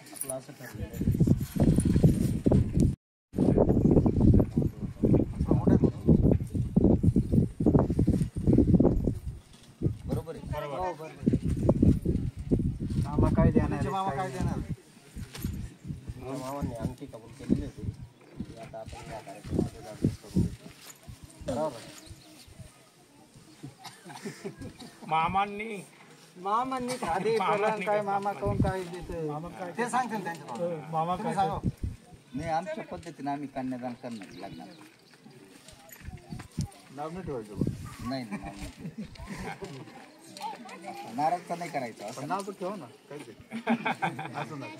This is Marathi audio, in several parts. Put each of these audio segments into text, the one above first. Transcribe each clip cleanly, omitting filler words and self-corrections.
आपलं असं ठरलेलं आहे. बरोबर आहे. मामा काय देणार? मामा काय देणार? मामांनी अंगठी कबूल केलेली होती. आता आपण या कार्यक्रमामध्ये ॲडजस्ट करून घेतो. बरोबर. मामांनी खाली काय मामा कोण काय देते ते सांगतील त्यांच्या मामा काय सांगा. नाही, आमच्या पद्धतीने आम्ही कन्यादान करणार लग्नात. नाव नाही ठेवायचं. नाही नाराज तर नाही करायचं. असं नाव तर ठेवा ना. काय असं नाही.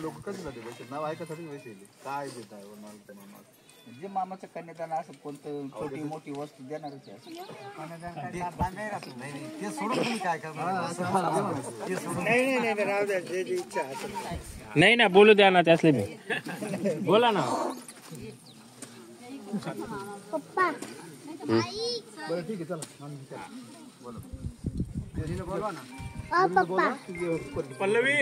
लोक कसं जाते पैसे नाव ऐकासाठी पैसे काय देत आहे मामा? म्हणजे मामाचं कन्यादान असं कोणतं छोटी मोठी वस्तू देणारच आहे. ते सोडून काय करणार? नाही ना, बोलू द्या ना त्यासले मी. बोला ना पप्पा. बरं ठीक आहे, चला बोला. बोलवा ना. पप्पा. पल्लवी.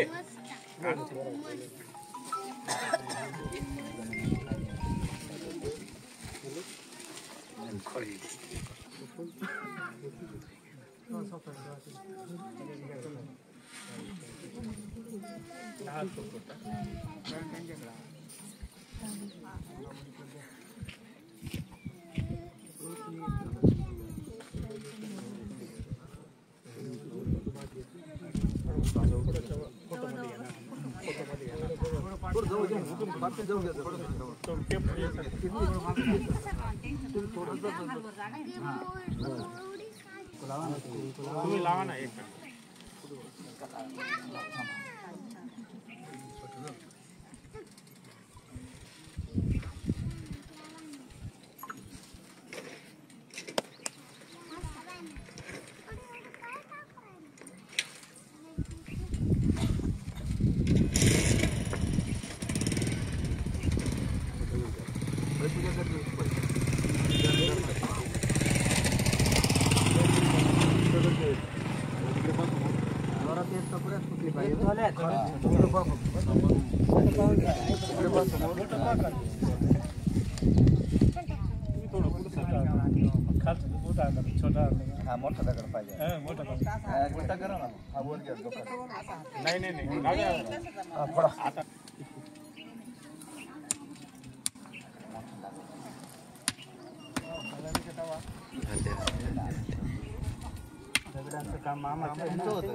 तुम्ही लावा ना एक. हा मोठा दगड पाहिजे. मोठा करा ना. हा वर घ्या. नाही आता दगडांचं काम मामाचं होतं.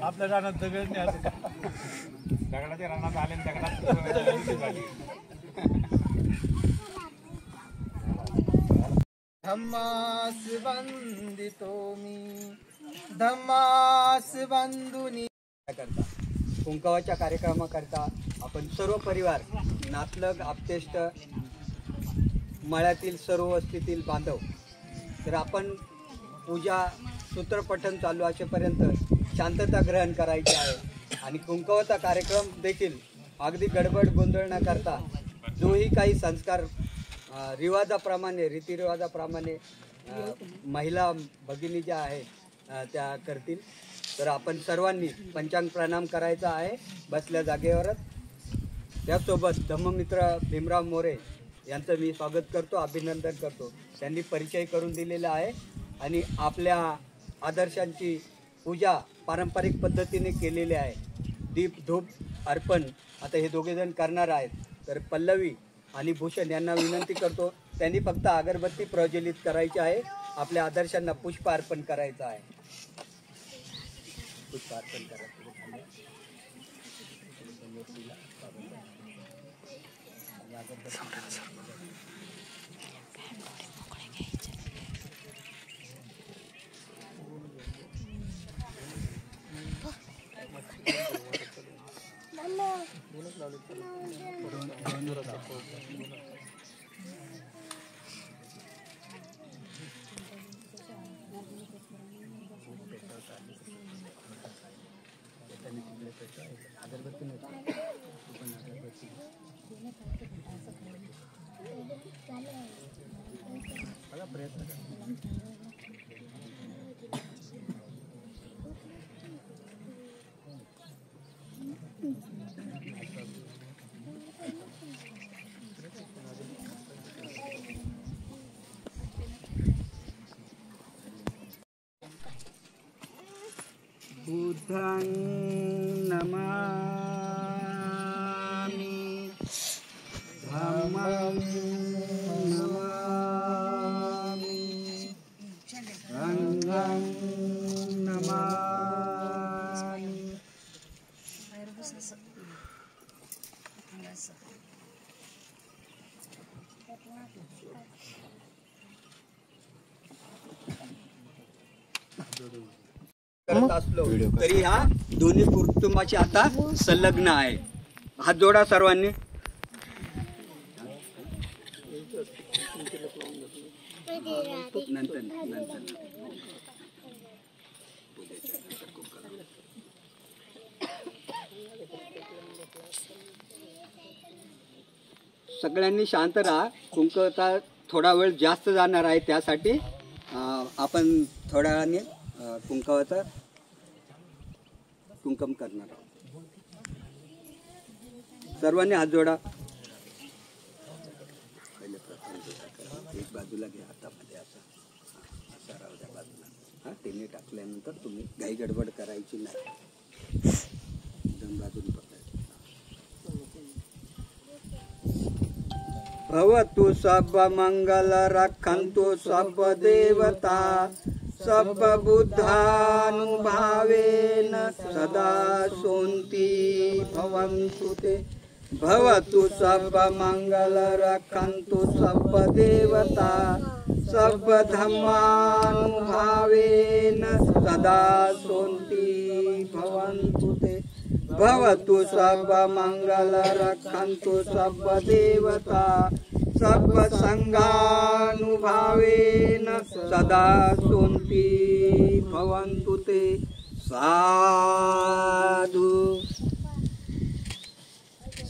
आपल्या रानात दगड नाही असं. दगडाच्या रानात आले दगडात झाली. धम्मास वंदितो मी धम्मास बंधुनी करता कुंकवाच्या कार्यक्रमाकरता आपण सर्व परिवार, नातलग, आप्तेष्ट, मळ्यातील सर्व वस्तीतील बांधव, तर आपण पूजा सूत्रपठण चालू असेपर्यंत शांतता ग्रहण करायची आहे. आणि कुंकवाचा कार्यक्रम देखील अगदी गडबड गोंधळ न करता जोही काही संस्कार रिवाजाप्रमाणे रीतिरिवाजाप्रमाणे महिला भगिनी ज्या आहेत त्या करतील. तर आपण सर्वांनी पंचांग प्रणाम करायचा आहे बसल्या जागेवरच. त्यासोबत धम्ममित्र भीमराव मोरे यांचं मी स्वागत करतो, अभिनंदन करतो. त्यांनी परिचय करून दिलेला आहे आणि आपल्या आदर्शांची पूजा पारंपरिक पद्धतीने केलेली आहे. दीप धूप अर्पण आता हे दोघेजण करणार आहेत. तर पल्लवी आणि भूषण यांना विनंती करतो, त्यांनी फक्त अगरबत्ती प्रज्वलित करायची आहे. आपल्या आदर्शांना पुष्प अर्पण करायचं आहे. पुष्प अर्पण करायचं. अगरबत्ती बुद्धं नमामि धम्मं नमामि संघं नमामि। करत असलो तरी हा दोन्ही कुटुंबाची आता संलग्न आहे। हात जोडा सर्वांनी। नंतर सगळ्यांनी शांत राहा। कुंकवता थोडा वेळ जास्त जाणार आहे, त्यासाठी आपण थोड्या वेळाने कुंकवाचा कुंकम करणार आहोत। सर्वांनी हात जोडा। पहिले प्रथम एक बाजूला घ्या, हातामध्ये असा असा राहू द्या बाजूला। हा तिने टाकल्यानंतर तुम्ही घाई गडबड करायची नाही, एकदम बाजूला पकडायचं। भवतु सब मंगल रक्षन्तु सब देवता सब बुद्धानुभावेन सदा सोन्ति भवन्तु ते। भवतु सब मंगल रक्षन्तु सब देवता सब धम्मानुभावेन सदा सोन्ति भवन्तु ते। भवतु सब मंगल रक्षन्तु सब देवता सब संघानुभावेन सदा सोन्ति भवन्तु ते। साधु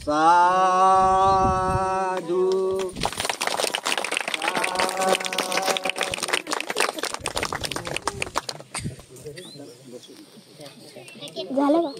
साधु झालं का?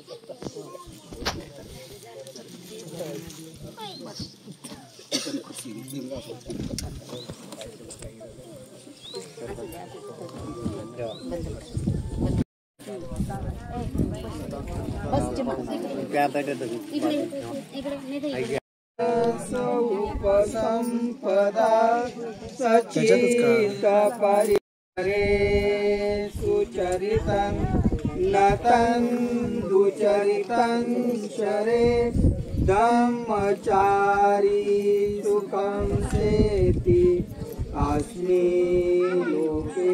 उपसंपदा सचित परिहरे सुचरितं नतं दुचरितं शरे धम्मचारी सुखं सेति अस्मि लोके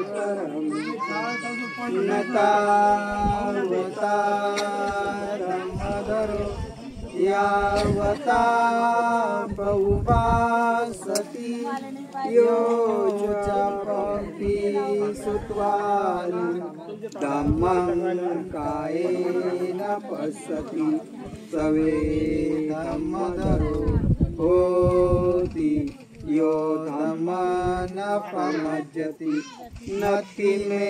परं नतावता धर्मधरो यावता बहुभासति यो च पंक्ति सुत्वानि धम्मं कायेन पश्यति सवे धम्मधरो होति यो धम्मं न प्रमज्जति नत्ति मे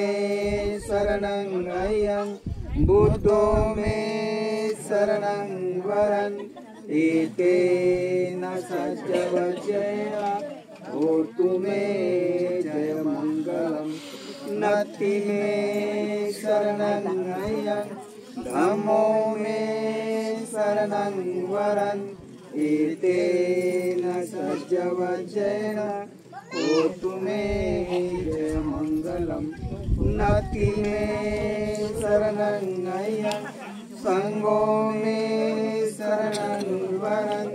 शरणं अयं बुद्धो मे शरणं वरन् एतेन सज्जवचेन होतु मे जय मंगलम्। नत्ति मे शरणं अयं धम्मो मे शरणं वरन् एतेन सज्जवचेन होतु मे जय मंगलम्। नत्ति मे शरणं अयं संगो मे शरणं वरन्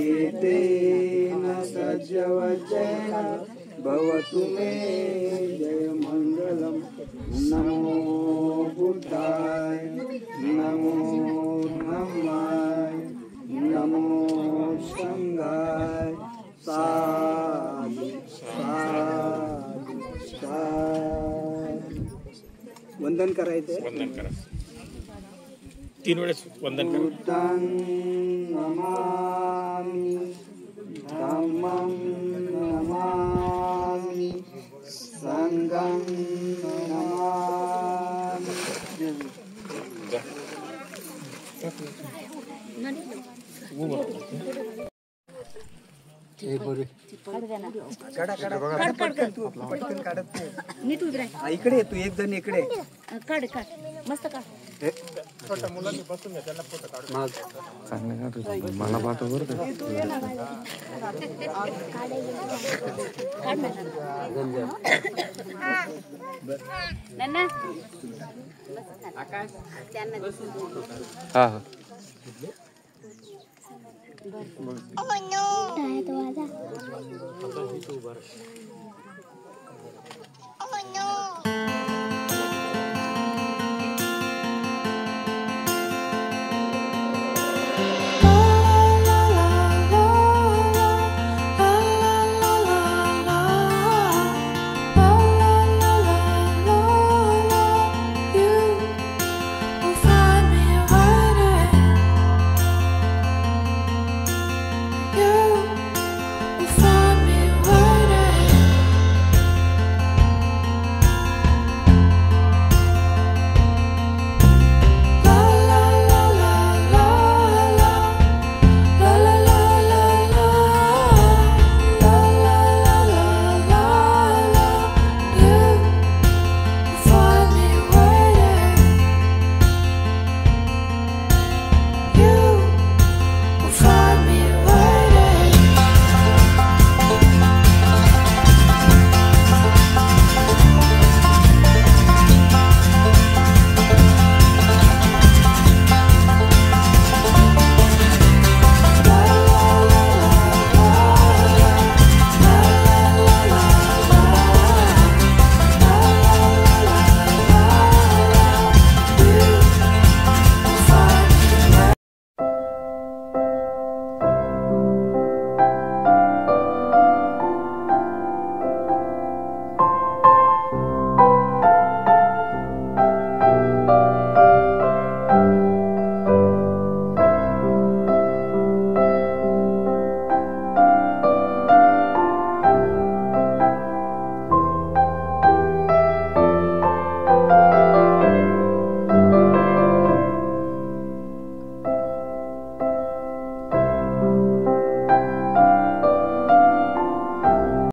एतेन सज्जवचेन भवतु मे जय मंगलम्। नमो बुद्धाय नमो धम्माय नमो संघाय। साधु साधु साधु। वंदन करायचे। वंदन करा, 3 वेळेस वंदन करा। बुद्धं नमामि धम्मं नमामि संघं नमामि. पटकन काढत नाही. इकडे तू एक जण इकडे काढ काढ मस्त काढ. छोट्या मुलांनी बसून घ्या त्यांना फोटो काढू. मला पाठव बरं का. नन्ना हा हा टाळ्या तो वाजा.